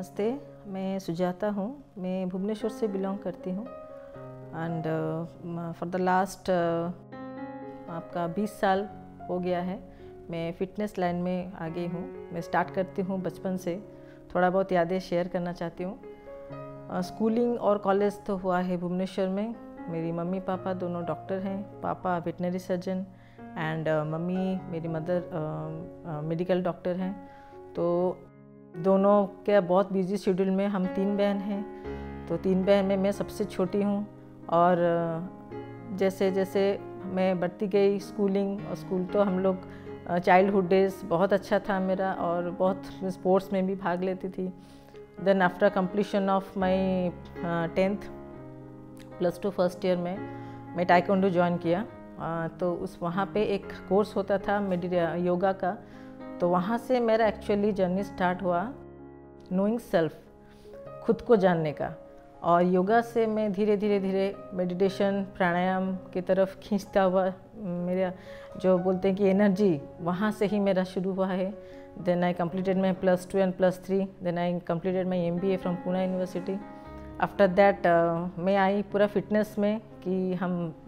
नमस्ते, मैं सुजाता हूँ। मैं भुवनेश्वर से बिलोंग करती हूँ एंड फॉर द लास्ट आपका 20 साल हो गया है मैं फ़िटनेस लाइन में आ गई हूँ। मैं स्टार्ट करती हूँ बचपन से। थोड़ा बहुत यादें शेयर करना चाहती हूँ। स्कूलिंग और कॉलेज तो हुआ है भुवनेश्वर में। मेरी मम्मी पापा दोनों डॉक्टर हैं। पापा वेटनरी सर्जन एंड मम्मी मेरी मदर मेडिकल डॉक्टर हैं। तो दोनों के बहुत बिजी शेड्यूल में हम 3 बहन हैं। तो 3 बहन में मैं सबसे छोटी हूँ। और जैसे जैसे मैं बढ़ती गई स्कूलिंग और स्कूल तो हम लोग चाइल्डहुड डेज बहुत अच्छा था मेरा और बहुत स्पोर्ट्स में भी भाग लेती थी। Then after completion of my 10th +2 first year में मैं टाइकोंडो ज्वाइन किया। तो उस वहाँ पे एक कोर्स होता था योगा का। तो वहाँ से मेरा एक्चुअली जर्नी स्टार्ट हुआ नोइंग सेल्फ, खुद को जानने का। और योगा से मैं धीरे धीरे मेडिटेशन प्राणायाम की तरफ खींचता हुआ मेरा जो बोलते हैं कि एनर्जी, वहाँ से ही मेरा शुरू हुआ है। Then I completed my +2 and +3। Then I completed my MBA from Pune university. After that मैं आई पूरा फिटनेस में कि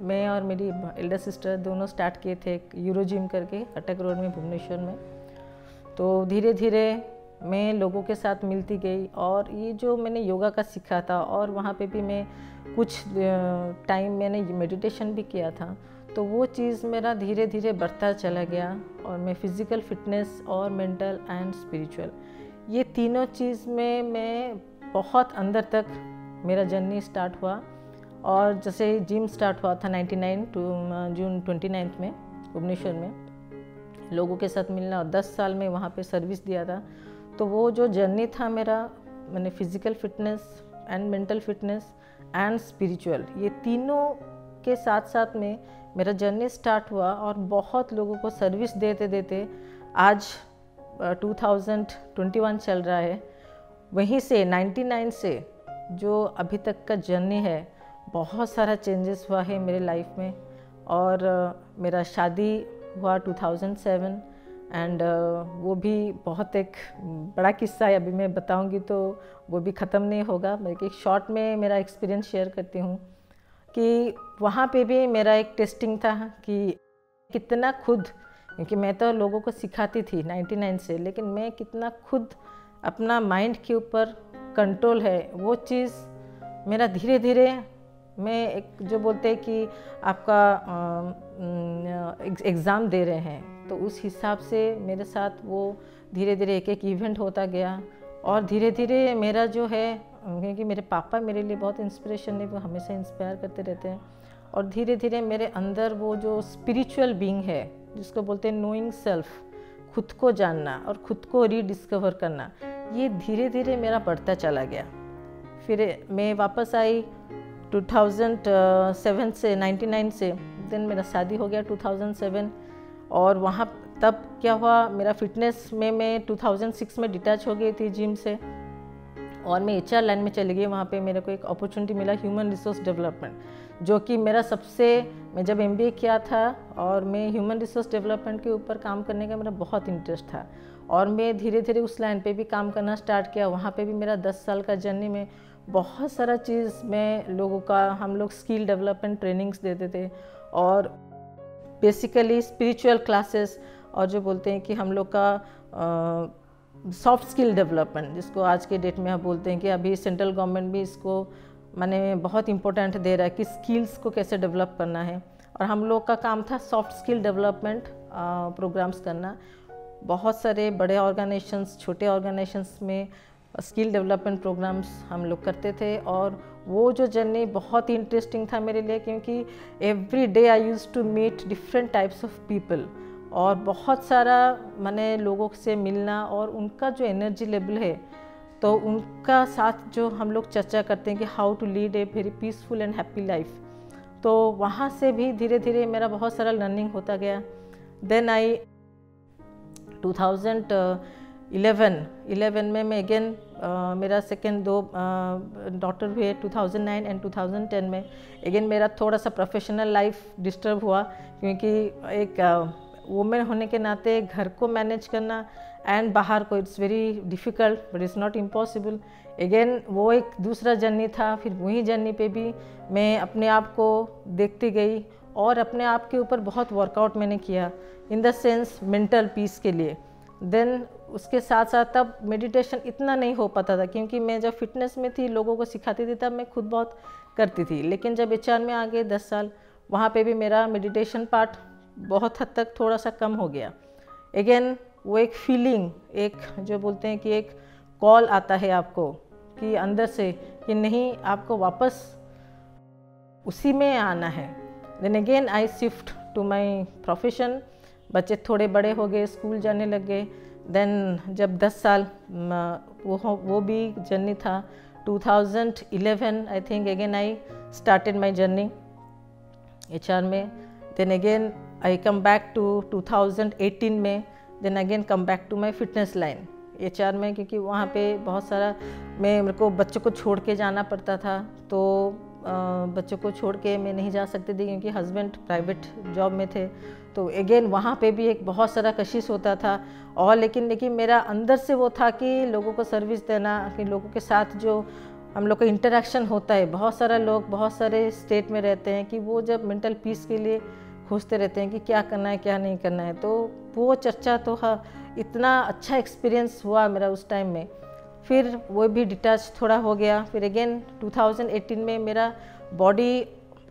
मैं और मेरी एल्डर सिस्टर दोनों स्टार्ट किए थे एक यूरो जिम करके अटक रोड में भुवनेश्वर में। तो धीरे धीरे मैं लोगों के साथ मिलती गई और ये जो मैंने योगा का सीखा था और वहाँ पे भी मैं कुछ टाइम मैंने मेडिटेशन भी किया था। तो वो चीज़ मेरा धीरे धीरे बढ़ता चला गया और मैं फिज़िकल फिटनेस और मेंटल एंड स्पिरिचुअल ये तीनों चीज़ में मैं बहुत अंदर तक मेरा जर्नी स्टार्ट हुआ। और जैसे जिम स्टार्ट हुआ था 99 जून 29 में भुवनेश्वर में लोगों के साथ मिलना और 10 साल में वहाँ पे सर्विस दिया था। तो वो जो जर्नी था मेरा, मैंने physical fitness and mental fitness and spiritual ये तीनों के साथ साथ में मेरा जर्नी स्टार्ट हुआ। और बहुत लोगों को सर्विस देते देते आज 2021 चल रहा है। वहीं से 99 से जो अभी तक का जर्नी है, बहुत सारा चेंजेस हुआ है मेरे लाइफ में। और मेरा शादी हुआ 2007 एंड वो भी बहुत एक बड़ा किस्सा है। अभी मैं बताऊंगी तो वो भी ख़त्म नहीं होगा। मैं एक शॉर्ट में मेरा एक्सपीरियंस शेयर करती हूँ कि वहाँ पे भी मेरा एक टेस्टिंग था कि कितना खुद, क्योंकि मैं तो लोगों को सिखाती थी 99 से, लेकिन मैं कितना खुद अपना माइंड के ऊपर कंट्रोल है वो चीज़ मेरा धीरे धीरे मैं एक जो बोलते हैं कि आपका एग्ज़ाम दे रहे हैं तो उस हिसाब से मेरे साथ वो धीरे धीरे एक इवेंट होता गया। और धीरे धीरे मेरा जो है, क्योंकि मेरे पापा मेरे लिए बहुत इंस्पिरेशन है, वो हमेशा इंस्पायर करते रहते हैं। और धीरे धीरे मेरे अंदर वो जो स्पिरिचुअल बीइंग है जिसको बोलते हैं नोइंग सेल्फ, खुद को जानना और खुद को रीडिस्कवर करना, ये धीरे धीरे मेरा बढ़ता चला गया। फिर मैं वापस आई 2007 से 99 से। देन मेरा शादी हो गया 2007। और वहाँ तब क्या हुआ, मेरा फिटनेस में मैं 2006 में डिटैच हो गई थी जिम से और मैं HR लाइन में चली गई। वहाँ पे मेरे को एक अपॉर्चुनिटी मिला ह्यूमन रिसोर्स डेवलपमेंट, जो कि मेरा मैं जब MBA किया था और मैं ह्यूमन रिसोर्स डेवलपमेंट के ऊपर काम करने का मेरा बहुत इंटरेस्ट था। और मैं धीरे धीरे उस लाइन पे भी काम करना स्टार्ट किया। वहाँ पे भी मेरा 10 साल का जर्नी में बहुत सारा चीज़ में लोगों का, हम लोग स्किल डेवलपमेंट ट्रेनिंग्स देते थे और बेसिकली स्पिरिचुअल क्लासेस, और जो बोलते हैं कि हम लोग का सॉफ्ट स्किल डेवलपमेंट, जिसको आज के डेट में हम बोलते हैं कि अभी सेंट्रल गवर्नमेंट भी इसको माने बहुत इम्पोर्टेंट दे रहा है कि स्किल्स को कैसे डेवलप करना है। और हम लोग का काम था सॉफ्ट स्किल डेवलपमेंट प्रोग्राम्स करना। बहुत सारे बड़े ऑर्गेनाइजेशंस, छोटे ऑर्गेनाइजेशंस में स्किल डेवलपमेंट प्रोग्राम्स हम लोग करते थे। और वो जो जर्नी बहुत ही इंटरेस्टिंग था मेरे लिए, क्योंकि every day I used to meet different types of people और बहुत सारा मैंने लोगों से मिलना और उनका जो एनर्जी लेवल है, तो उनका साथ जो हम लोग चर्चा करते हैं कि how to lead a very peaceful and happy life. तो वहाँ से भी धीरे धीरे मेरा बहुत सारा लर्निंग होता गया। देन आई 2011 में मैं अगेन मेरा सेकेंड 2 डॉटर हुए 2009 एंड 2010 में। अगेन मेरा थोड़ा सा प्रोफेशनल लाइफ डिस्टर्ब हुआ, क्योंकि एक वुमेन होने के नाते घर को मैनेज करना एंड बाहर को, it's very difficult but it's not impossible. Again वो एक दूसरा जर्नी था। फिर वही जर्नी पे भी मैं अपने आप को देखती गई और अपने आप के ऊपर बहुत वर्कआउट मैंने किया, in the sense mental peace के लिए। देन उसके साथ साथ तब मेडिटेशन इतना नहीं हो पाता था, क्योंकि मैं जब फिटनेस में थी, लोगों को सिखाती थी, तब मैं खुद बहुत करती थी। लेकिन जब HR में आ गए 10 साल, वहाँ पे भी मेरा मेडिटेशन पार्ट बहुत हद तक थोड़ा सा कम हो गया। अगेन वो एक फीलिंग, एक जो बोलते हैं कि एक कॉल आता है आपको कि अंदर से कि नहीं, आपको वापस उसी में आना है। Then again I shift to my profession. बच्चे थोड़े बड़े हो गए, स्कूल जाने लग गए। देन जब 10 साल वो भी जर्नी था। 2011 I think again I started my journey HR में। Then again I come back to 2018 में। Then again come back to my fitness line HR में, क्योंकि वहाँ पे बहुत सारा मेरे को बच्चों को छोड़ के जाना पड़ता था। तो बच्चों को छोड़ के मैं नहीं जा सकती थी, क्योंकि हस्बैंड प्राइवेट जॉब में थे। तो अगेन वहाँ पे भी एक बहुत सारा कशिश होता था। और लेकिन मेरा अंदर से वो था कि लोगों को सर्विस देना, कि लोगों के साथ जो हम लोग का इंटरेक्शन होता है, बहुत सारा लोग बहुत सारे स्टेट में रहते हैं, कि वो जब मेंटल पीस के लिए खोजते रहते हैं कि क्या करना है क्या नहीं करना है। तो वो चर्चा तो हाँ, इतना अच्छा एक्सपीरियंस हुआ मेरा उस टाइम में। फिर वो भी डिटैच थोड़ा हो गया। फिर अगेन 2018 में मेरा बॉडी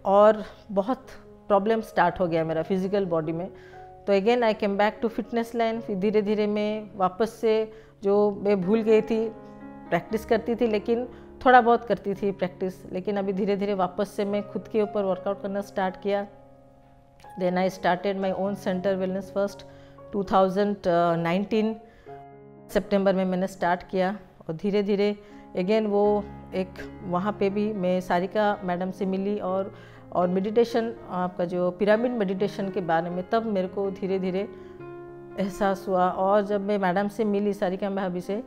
और बहुत प्रॉब्लम स्टार्ट हो गया मेरा फिज़िकल बॉडी में। तो again I came back to fitness line. फिर धीरे धीरे मैं वापस से जो मैं भूल गई थी, प्रैक्टिस करती थी, लेकिन थोड़ा बहुत करती थी प्रैक्टिस, लेकिन अभी धीरे धीरे वापस से मैं खुद के ऊपर वर्कआउट करना स्टार्ट किया। Then I started my own centre wellness first 2019 सितंबर में मैंने स्टार्ट किया। और धीरे धीरे अगेन वो एक वहाँ पे भी मैं सारिका मैडम से मिली और मेडिटेशन, आपका जो पिरामिड मेडिटेशन के बारे में तब मेरे को धीरे धीरे एहसास हुआ। और जब मैं मैडम से मिली, सारिका भाभी से,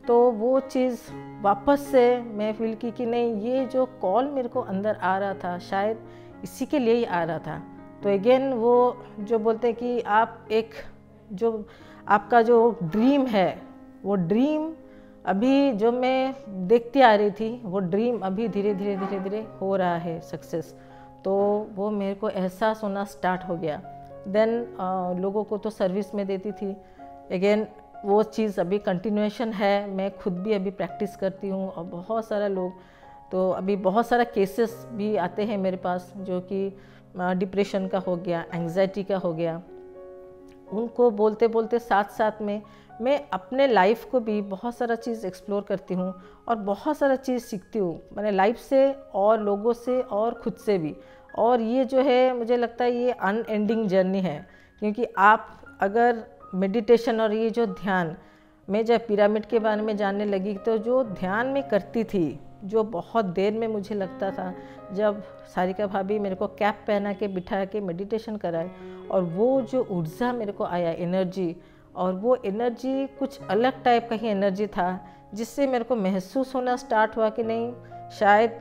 तो वो चीज़ वापस से मैं फील की कि नहीं, ये जो कॉल मेरे को अंदर आ रहा था शायद इसी के लिए ही आ रहा था। तो अगेन वो जो बोलते हैं कि आप एक जो आपका जो ड्रीम है, वो ड्रीम अभी जो मैं देखती आ रही थी, वो ड्रीम अभी धीरे धीरे हो रहा है सक्सेस। तो वो मेरे को एहसास होना स्टार्ट हो गया। देन लोगों को तो सर्विस में देती थी। अगेन वो चीज़ अभी कंटिन्यूएशन है। मैं खुद भी अभी प्रैक्टिस करती हूँ और बहुत सारा लोग, तो अभी बहुत सारा केसेस भी आते हैं मेरे पास, जो कि डिप्रेशन का हो गया, एंग्जाइटी का हो गया। उनको बोलते बोलते साथ साथ में मैं अपने लाइफ को भी बहुत सारा चीज़ एक्सप्लोर करती हूँ और बहुत सारा चीज़ सीखती हूँ, मैंने लाइफ से और लोगों से और खुद से भी। और ये जो है, मुझे लगता है ये अनएंडिंग जर्नी है, क्योंकि आप अगर मेडिटेशन और ये जो ध्यान, मैं जब पिरामिड के बारे में जानने लगी, तो जो ध्यान में करती थी, जो बहुत देर में मुझे लगता था, जब सारिका भाभी मेरे को कैप पहना के बिठा के मेडिटेशन कराए, और वो जो ऊर्जा मेरे को आया, एनर्जी, और वो एनर्जी कुछ अलग टाइप का ही एनर्जी था, जिससे मेरे को महसूस होना स्टार्ट हुआ कि नहीं, शायद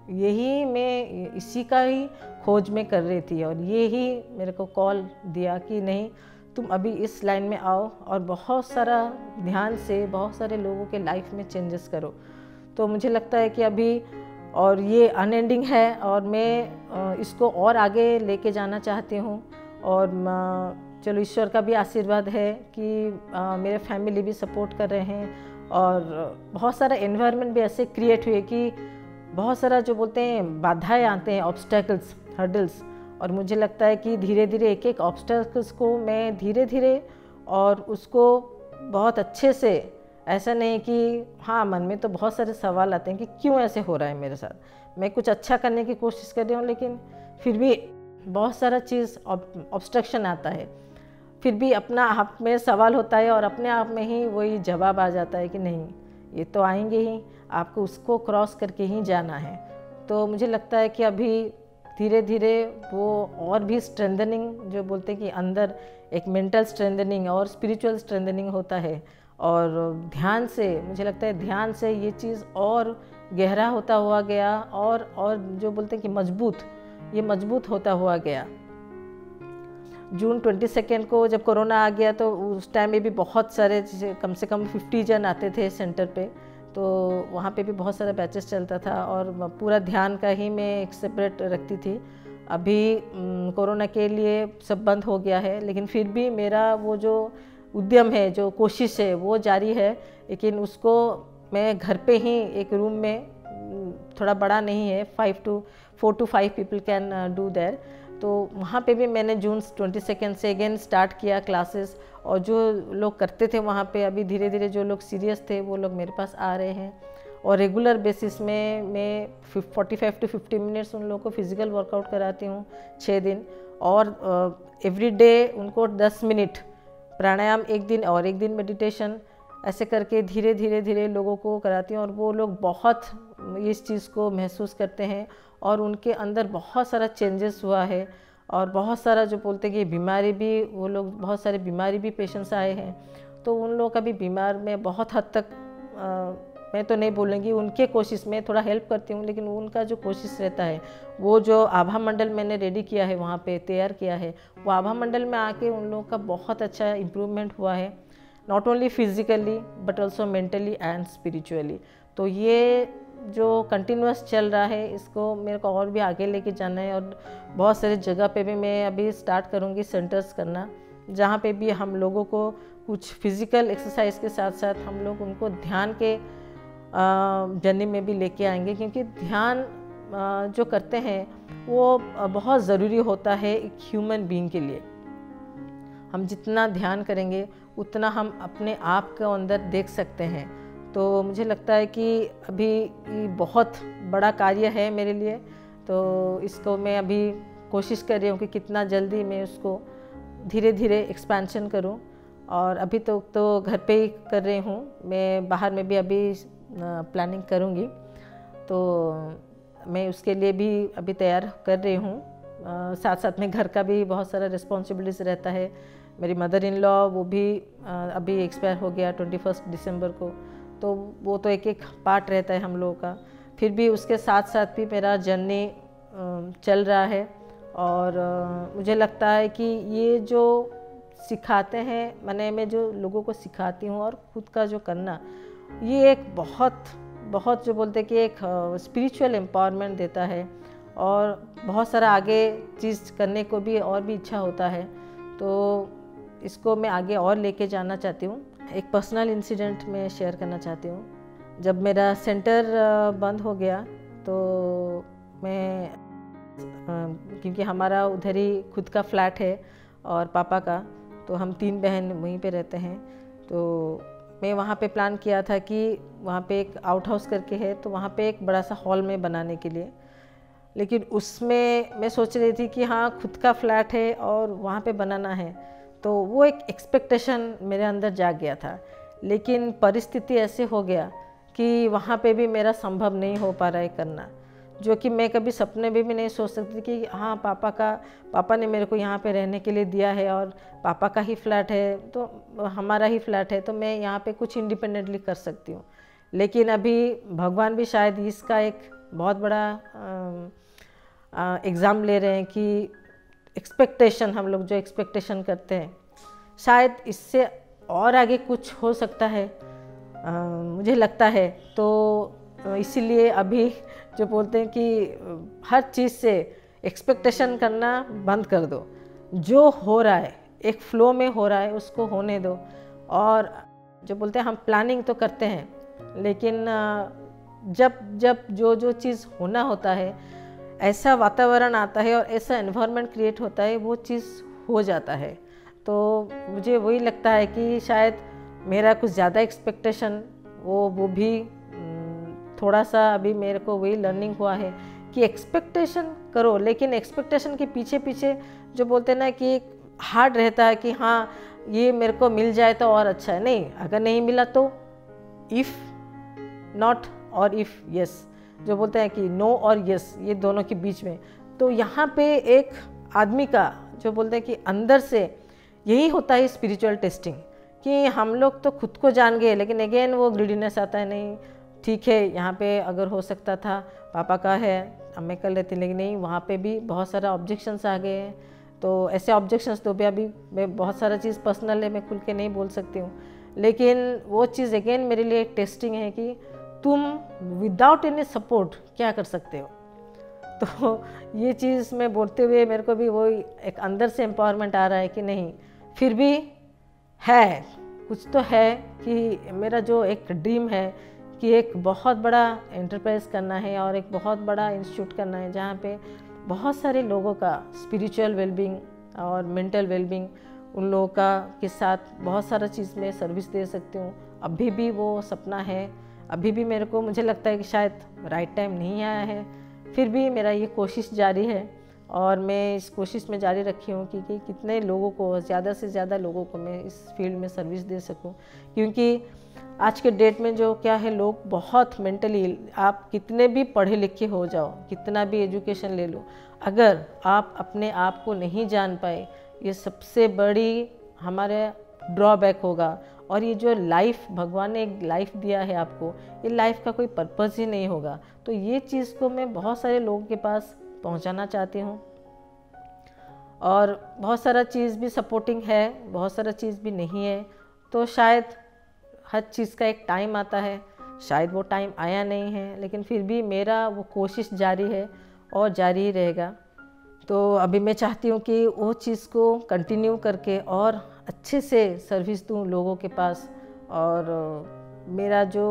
यही मैं इसी का ही खोज में कर रही थी। और ये ही मेरे को कॉल दिया कि नहीं, तुम अभी इस लाइन में आओ और बहुत सारा ध्यान से बहुत सारे लोगों के लाइफ में चेंजेस करो। तो मुझे लगता है कि अभी, और ये अनएंडिंग है, और मैं इसको और आगे लेके जाना चाहती हूँ। और चलो ईश्वर का भी आशीर्वाद है कि मेरे फैमिली भी सपोर्ट कर रहे हैं, और बहुत सारा एनवायरनमेंट भी ऐसे क्रिएट हुए कि बहुत सारा जो बोलते हैं बाधाएं आते हैं, ऑब्स्टेकल्स, हर्डल्स, और मुझे लगता है कि धीरे धीरे एक एक ऑब्स्टेकल्स को मैं धीरे धीरे और उसको बहुत अच्छे से, ऐसा नहीं कि हाँ, मन में तो बहुत सारे सवाल आते हैं कि क्यों ऐसे हो रहा है मेरे साथ, मैं कुछ अच्छा करने की कोशिश कर रही हूँ, लेकिन फिर भी बहुत सारा चीज़ ऑब्स्ट्रक्शन आता है। फिर भी अपना आप में सवाल होता है और अपने आप में ही वही जवाब आ जाता है कि नहीं, ये तो आएंगे ही, आपको उसको क्रॉस करके ही जाना है। तो मुझे लगता है कि अभी धीरे धीरे वो और भी स्ट्रेंथनिंग, जो बोलते हैं कि अंदर एक मेंटल स्ट्रेंथनिंग और स्पिरिचुअल स्ट्रेंथनिंग होता है, और ध्यान से, मुझे लगता है ध्यान से ये चीज़ और गहरा होता हुआ गया, और जो बोलते हैं कि मजबूत, ये मजबूत होता हुआ गया। जून 22 को जब कोरोना आ गया तो उस टाइम में भी बहुत सारे, कम से कम 50 जन आते थे सेंटर पे, तो वहाँ पे भी बहुत सारा बैचेस चलता था और पूरा ध्यान का ही मैं एक सेपरेट रखती थी। अभी कोरोना के लिए सब बंद हो गया है, लेकिन फिर भी मेरा वो जो उद्यम है, जो कोशिश है, वो जारी है। लेकिन उसको मैं घर पे ही एक रूम में, थोड़ा बड़ा नहीं है, 4 to 5 people can do their, तो वहाँ पे भी मैंने जून 22 से अगेन स्टार्ट किया क्लासेस। और जो लोग करते थे वहाँ पे, अभी धीरे धीरे जो लोग सीरियस थे वो लोग मेरे पास आ रहे हैं। और रेगुलर बेसिस में मैं 45 to 50 मिनट्स उन लोगों को फिज़िकल वर्कआउट कराती हूँ 6 दिन, और एवरी डे उनको 10 मिनट प्राणायाम, एक दिन और एक दिन मेडिटेशन, ऐसे करके धीरे धीरे धीरे लोगों को कराती हूँ। और वो लोग बहुत इस चीज़ को महसूस करते हैं और उनके अंदर बहुत सारा चेंजेस हुआ है। और बहुत सारा जो बोलते हैं कि बीमारी भी, वो लोग बहुत सारे बीमारी भी पेशेंट्स आए हैं, तो उन लोगों का भी बीमार में बहुत हद तक मैं तो नहीं बोलूँगी, उनके कोशिश में थोड़ा हेल्प करती हूँ, लेकिन उनका जो कोशिश रहता है, वो जो आभा मंडल मैंने रेडी किया है, वहाँ पे तैयार किया है, वो आभा मंडल में आके उन लोगों का बहुत अच्छा इम्प्रूवमेंट हुआ है, not only physically but also mentally and spiritually. तो ये जो कंटिन्यूस चल रहा है, इसको मेरे को और भी आगे लेके जाना है। और बहुत सारी जगह पे भी मैं अभी स्टार्ट करूँगी सेंटर्स करना, जहाँ पे भी हम लोगों को कुछ फिज़िकल एक्सरसाइज के साथ साथ हम लोग उनको ध्यान के जर्नी में भी लेके आएंगे, क्योंकि ध्यान जो करते हैं वो बहुत ज़रूरी होता है एक ह्यूमन बीइंग के लिए। हम जितना ध्यान करेंगे उतना हम अपने आप के अंदर देख सकते हैं। तो मुझे लगता है कि अभी ये बहुत बड़ा कार्य है मेरे लिए, तो इसको मैं अभी कोशिश कर रही हूँ कि कितना जल्दी मैं उसको धीरे धीरे एक्सपेंशन करूँ। और अभी तो घर पे ही कर रही हूँ, मैं बाहर में भी अभी प्लानिंग करूँगी, तो मैं उसके लिए भी अभी तैयार कर रही हूँ। साथ साथ में घर का भी बहुत सारा रिस्पॉन्सिबिलिटीज रहता है। मेरी मदर इन लॉ, वो भी अभी एक्सपायर हो गया 21 दिसंबर को, तो वो तो एक एक पार्ट रहता है हम लोगों का। फिर भी उसके साथ साथ भी मेरा जर्नी चल रहा है। और मुझे लगता है कि ये जो सिखाते हैं, मैं जो लोगों को सिखाती हूँ और ख़ुद का जो करना, ये एक बहुत जो बोलते हैं कि एक स्पिरिचुअल एम्पावरमेंट देता है, और बहुत सारा आगे चीज़ करने को भी और भी इच्छा होता है। तो इसको मैं आगे और लेके जाना चाहती हूँ। एक पर्सनल इंसिडेंट मैं शेयर करना चाहती हूँ। जब मेरा सेंटर बंद हो गया, तो मैं क्योंकि हमारा उधर ही खुद का फ्लैट है और पापा का, तो हम 3 बहन वहीं पे रहते हैं। तो मैं वहाँ पे प्लान किया था कि वहाँ पे एक आउट हाउस करके है, तो वहाँ पे एक बड़ा सा हॉल में बनाने के लिए। लेकिन उसमें मैं सोच रही थी कि हाँ, खुद का फ्लैट है और वहाँ पे बनाना है, तो वो एक एक्सपेक्टेशन मेरे अंदर जाग गया था। लेकिन परिस्थिति ऐसे हो गया कि वहाँ पे भी मेरा संभव नहीं हो पा रहा है करना, जो कि मैं कभी सपने में भी नहीं सोच सकती कि हाँ, पापा ने मेरे को यहाँ पे रहने के लिए दिया है और पापा का ही फ्लैट है, तो हमारा ही फ्लैट है, तो मैं यहाँ पे कुछ इंडिपेंडेंटली कर सकती हूँ। लेकिन अभी भगवान भी शायद इसका एक बहुत बड़ा एग्ज़ाम ले रहे हैं कि एक्सपेक्टेशन, हम लोग जो एक्सपेक्टेशन करते हैं, शायद इससे और आगे कुछ हो सकता है, मुझे लगता है। तो इसीलिए अभी जो बोलते हैं कि हर चीज़ से एक्सपेक्टेशन करना बंद कर दो। जो हो रहा है, एक फ्लो में हो रहा है, उसको होने दो। और जो बोलते हैं हम प्लानिंग तो करते हैं, लेकिन जब जो चीज़ होना होता है, ऐसा वातावरण आता है और ऐसा एनवायरनमेंट क्रिएट होता है, वो चीज़ हो जाता है। तो मुझे वही लगता है कि शायद मेरा कुछ ज़्यादा एक्सपेक्टेशन, वो भी थोड़ा सा अभी मेरे को वही लर्निंग हुआ है कि एक्सपेक्टेशन करो, लेकिन एक्सपेक्टेशन के पीछे पीछे जो बोलते हैं ना कि हार्ड रहता है कि हाँ, ये मेरे को मिल जाए तो और अच्छा है। नहीं, अगर नहीं मिला तो इफ़ नॉट और इफ़ यस, जो बोलते हैं कि नो और यस, ये दोनों के बीच में। तो यहाँ पे एक आदमी का जो बोलते हैं कि अंदर से यही होता है स्पिरिचुअल टेस्टिंग, कि हम लोग तो खुद को जान गए, लेकिन अगेन वो ग्रीडीनेस आता है, नहीं ठीक है, यहाँ पे अगर हो सकता था, पापा का है, अब मैं कर लेती, लेकिन नहीं, वहाँ पे भी बहुत सारा ऑब्जेक्शंस आ गए हैं। तो ऐसे ऑब्जेक्शंस तो भी अभी मैं बहुत सारा चीज़ पर्सनल है, मैं खुल के नहीं बोल सकती हूँ, लेकिन वो चीज़ अगेन मेरे लिए एक टेस्टिंग है कि तुम विदाउट एनी सपोर्ट क्या कर सकते हो। तो ये चीज़ मैं बोलते हुए मेरे को भी वो एक अंदर से एम्पावरमेंट आ रहा है कि नहीं, फिर भी है कुछ तो है कि मेरा जो एक ड्रीम है कि एक बहुत बड़ा एंटरप्राइज करना है और एक बहुत बड़ा इंस्टीट्यूट करना है जहाँ पे बहुत सारे लोगों का स्पिरिचुअल वेलबींग और मेंटल वेलबींग उन लोगों का के साथ बहुत सारा चीज़ में सर्विस दे सकती हूँ। अभी भी वो सपना है, अभी भी मेरे को मुझे लगता है कि शायद राइट टाइम नहीं आया है, फिर भी मेरा ये कोशिश जारी है और मैं इस कोशिश में जारी रखी हूँ कि कितने लोगों को, ज़्यादा से ज़्यादा लोगों को मैं इस फील्ड में सर्विस दे सकूँ। क्योंकि आज के डेट में जो क्या है, लोग बहुत मेंटली, आप कितने भी पढ़े लिखे हो जाओ, कितना भी एजुकेशन ले लो, अगर आप अपने आप को नहीं जान पाए, ये सबसे बड़ी हमारे ड्रॉबैक होगा। और ये जो लाइफ भगवान ने एक लाइफ दिया है आपको, ये लाइफ का कोई पर्पज़ ही नहीं होगा। तो ये चीज़ को मैं बहुत सारे लोगों के पास पहुंचाना चाहती हूँ। और बहुत सारा चीज़ भी सपोर्टिंग है, बहुत सारा चीज़ भी नहीं है। तो शायद हर चीज़ का एक टाइम आता है, शायद वो टाइम आया नहीं है, लेकिन फिर भी मेरा वो कोशिश जारी है और जारी ही रहेगा। तो अभी मैं चाहती हूँ कि वो चीज़ को कंटिन्यू करके और अच्छे से सर्विस दूँ लोगों के पास, और मेरा जो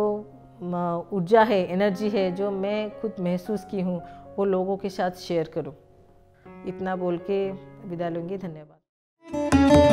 ऊर्जा है, एनर्जी है, जो मैं खुद महसूस की हूँ, वो लोगों के साथ शेयर करूँ। इतना बोल के विदा लूँगी। धन्यवाद।